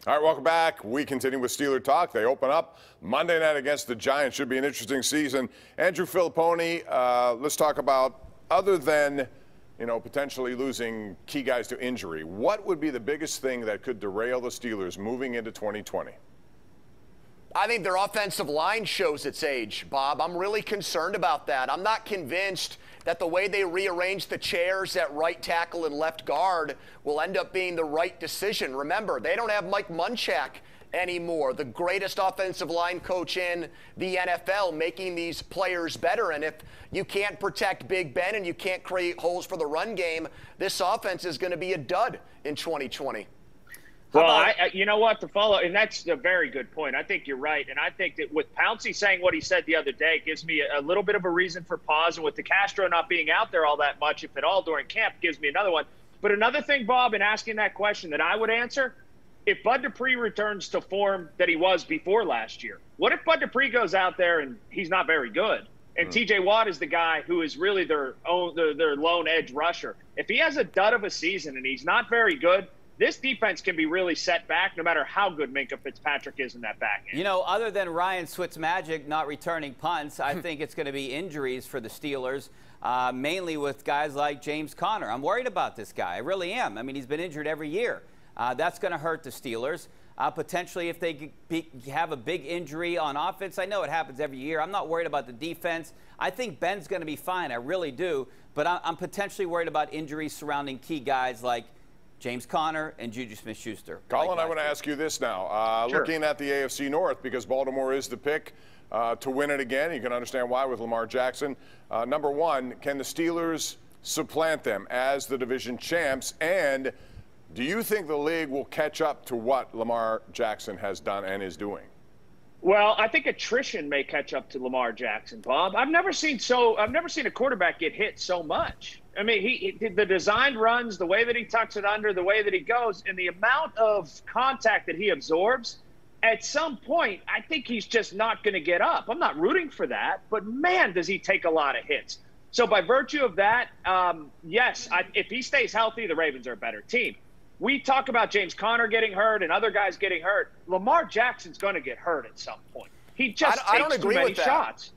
All right, welcome back. We continue with Steeler Talk. They open up Monday night against the Giants. Should be an interesting season. Andrew Fillipponi, let's talk about, other than, potentially losing key guys to injury, what would be the biggest thing that could derail the Steelers moving into 2020? I think their offensive line shows its age, Bob. I'm really concerned about that. I'm not convinced that the way they rearrange the chairs at right tackle and left guard will end up being the right decision. Remember, they don't have Mike Munchak anymore, the greatest offensive line coach in the NFL, making these players better. And if you can't protect Big Ben and you can't create holes for the run game, this offense is going to be a dud in 2020. Well, you know what, to follow, and that's a very good point. I think you're right. And I think that with Pouncey saying what he said the other day gives me a little bit of a reason for pause. And with DeCastro not being out there all that much, if at all, during camp, gives me another one. But another thing, Bob, in asking that question that I would answer, if Bud Dupree returns to form that he was before last year, what if Bud Dupree goes out there and he's not very good? And TJ Watt is the guy who is really their lone edge rusher. If he has a dud of a season and he's not very good, this defense can be really set back no matter how good Minkah Fitzpatrick is in that back end. Other than Ryan Fitzmagic not returning punts, I think it's going to be injuries for the Steelers, mainly with guys like James Conner. I'm worried about this guy. I really am. I mean, he's been injured every year. That's going to hurt the Steelers. Potentially, if they have a big injury on offense, I know it happens every year. I'm not worried about the defense. I think Ben's going to be fine. I really do. But I'm potentially worried about injuries surrounding key guys like James Conner and Juju Smith-Schuster. Colin, I want to ask you this now. Sure. Looking at the AFC North, because Baltimore is the pick to win it again. You can understand why with Lamar Jackson. Number one, can the Steelers supplant them as the division champs? And do you think the league will catch up to what Lamar Jackson has done and is doing? Well, I think attrition may catch up to Lamar Jackson, Bob. I've never seen a quarterback get hit so much. I mean, the designed runs, the way that he tucks it under, the way that he goes, and the amount of contact that he absorbs, at some point, I think he's just not going to get up. I'm not rooting for that, but man, does he take a lot of hits. So by virtue of that, yes, if he stays healthy, the Ravens are a better team. We talk about James Conner getting hurt and other guys getting hurt. Lamar Jackson's going to get hurt at some point. He just takes too many shots.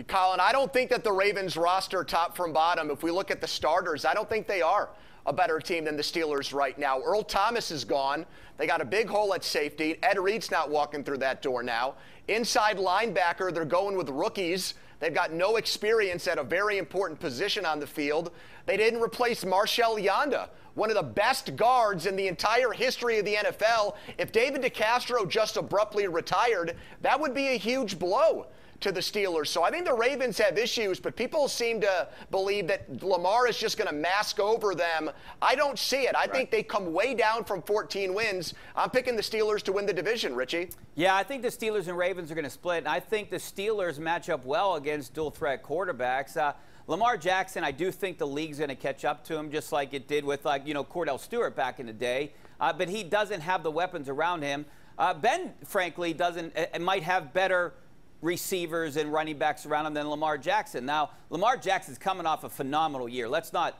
Colin, I don't think that the Ravens roster top from bottom, if we look at the starters, I don't think they are a better team than the Steelers right now. Earl Thomas is gone. They got a big hole at safety. Ed Reed's not walking through that door now. Inside linebacker, they're going with rookies. They've got no experience at a very important position on the field. They didn't replace Marshall Yanda, one of the best guards in the entire history of the NFL. If David DeCastro just abruptly retired, that would be a huge blow to the Steelers. So I think the Ravens have issues, but people seem to believe that Lamar is just going to mask over them. I don't see it. I think they come way down from 14 wins. I'm picking the Steelers to win the division, Richie. Yeah, I think the Steelers and Ravens are going to split, and I think the Steelers match up well against dual-threat quarterbacks. Lamar Jackson, I do think the league's going to catch up to him, just like it did with, Cordell Stewart back in the day. But he doesn't have the weapons around him. Ben, frankly, might have better receivers and running backs around him than Lamar Jackson. Now, Lamar Jackson's coming off a phenomenal year. Let's not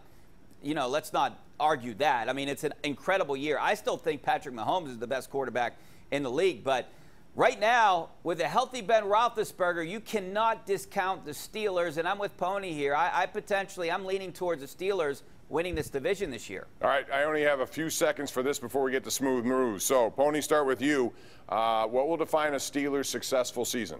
argue that. I mean, it's an incredible year. I still think Patrick Mahomes is the best quarterback in the league, but right now, with a healthy Ben Roethlisberger, you cannot discount the Steelers, and I'm with Pony here. I'm leaning towards the Steelers winning this division this year. All right, I only have a few seconds for this before we get to smooth moves. So, Pony, start with you. What will define a Steelers' successful season?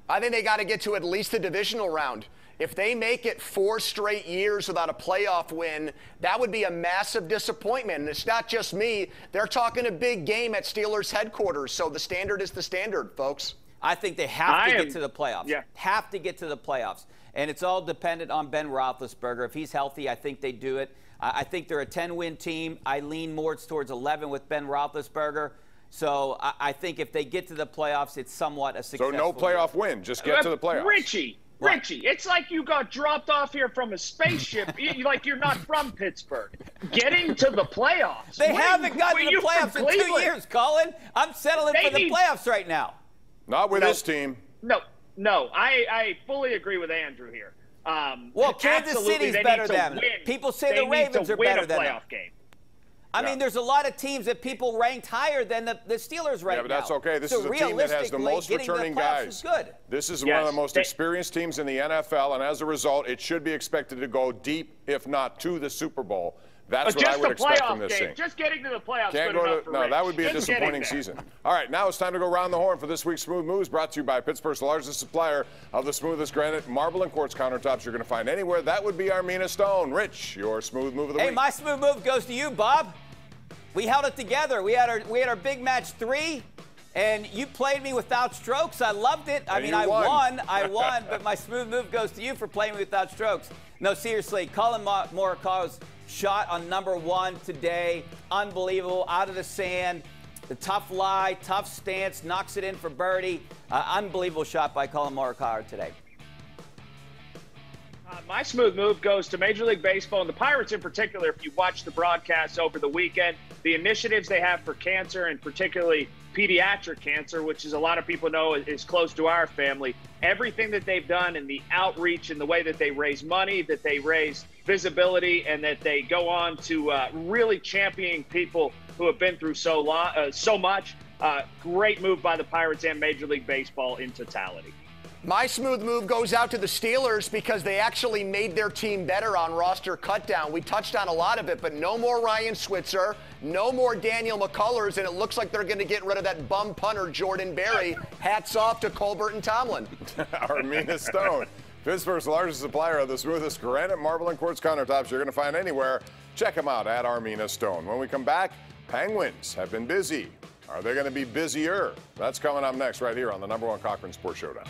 I think they got to get to at least the divisional round. If they make it 4 straight years without a playoff win, that would be a massive disappointment. And it's not just me. They're talking a big game at Steelers headquarters. So the standard is the standard, folks. I think they have to get to the playoffs. Yeah. Have to get to the playoffs. And it's all dependent on Ben Roethlisberger. If he's healthy, I think they do it. I think they're a 10-win team. I lean more towards 11 with Ben Roethlisberger. So I think if they get to the playoffs, it's somewhat a successful. So no playoff win, just get to the playoffs. Richie, it's like you got dropped off here from a spaceship, like you're not from Pittsburgh. Getting to the playoffs. They haven't gotten to the playoffs in 2 years, Colin. I'm settling for the playoffs right now. Not with this team. No, I fully agree with Andrew here. Well, Kansas City's better than them. People say the Ravens are better than them. I mean, there's a lot of teams that people ranked higher than the Steelers right now. Yeah, but that's okay. This so is a team that has the most returning guys. Is good. This is one of the most experienced teams in the NFL, and as a result, it should be expected to go deep, if not to the Super Bowl. That's what I would expect from this team. Just getting to the playoffs. Can't go to, no, that would be a disappointing season. All right, now it's time to go round the horn for this week's Smooth Moves, brought to you by Pittsburgh's largest supplier of the smoothest granite, marble, and quartz countertops you're going to find anywhere. That would be Armina Stone. Rich, your Smooth Move of the week. Hey, my Smooth Move goes to you, Bob. We held it together. We had our big match 3, and you played me without strokes. I loved it. I mean, I won, but my Smooth Move goes to you for playing me without strokes. No, seriously, Colin Morikawa's shot on number 1 today, unbelievable, out of the sand. The tough lie, tough stance, knocks it in for birdie. Unbelievable shot by Colin Morikawa today. My Smooth Move goes to Major League Baseball and the Pirates in particular. If you watch the broadcast over the weekend, the initiatives they have for cancer, and particularly pediatric cancer, which is a lot of people know is close to our family, everything that they've done in the outreach and the way that they raise money, that they raise visibility, and that they go on to really championing people who have been through so much. Great move by the Pirates and Major League Baseball in totality. My Smooth Move goes out to the Steelers because they actually made their team better on roster cutdown. We touched on a lot of it, but no more Ryan Switzer, no more Daniel McCullers, and it looks like they're going to get rid of that bum punter, Jordan Berry. Hats off to Colbert and Tomlin. Armina Stone, Pittsburgh's largest supplier of the smoothest granite, marble, and quartz countertops you're going to find anywhere. Check them out at Armina Stone. When we come back, Penguins have been busy. Are they going to be busier? That's coming up next right here on the #1 Cochran Sports Showdown.